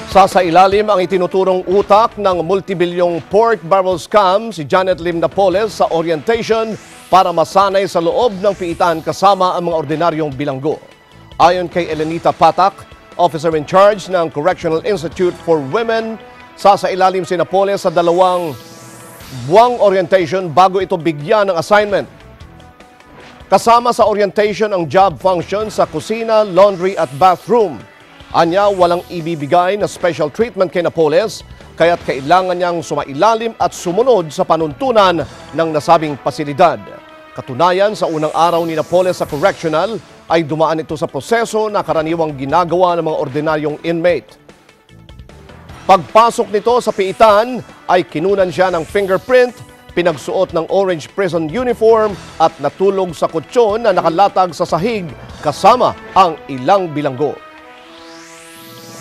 Sasailalim ang itinuturong utak ng multibilyong pork barrel scam si Janet Lim Napoles sa orientation para masanay sa loob ng piitan kasama ang mga ordinaryong bilanggo. Ayon kay Elenita Patak, officer in charge ng Correctional Institute for Women, sasailalim si Napoles sa 2 buwang orientation bago ito bigyan ng assignment. Kasama sa orientation ang job function sa kusina, laundry at bathroom. Anya, walang ibibigay na special treatment kay Napoles, kaya't kailangan niyang sumailalim at sumunod sa panuntunan ng nasabing pasilidad. Katunayan, sa unang araw ni Napoles sa correctional, ay dumaan ito sa proseso na karaniwang ginagawa ng mga ordinaryong inmate. Pagpasok nito sa piitan, ay kinunan siya ng fingerprint, pinagsuot ng orange prison uniform at natulog sa kutsyon na nakalatag sa sahig kasama ang ilang bilanggo.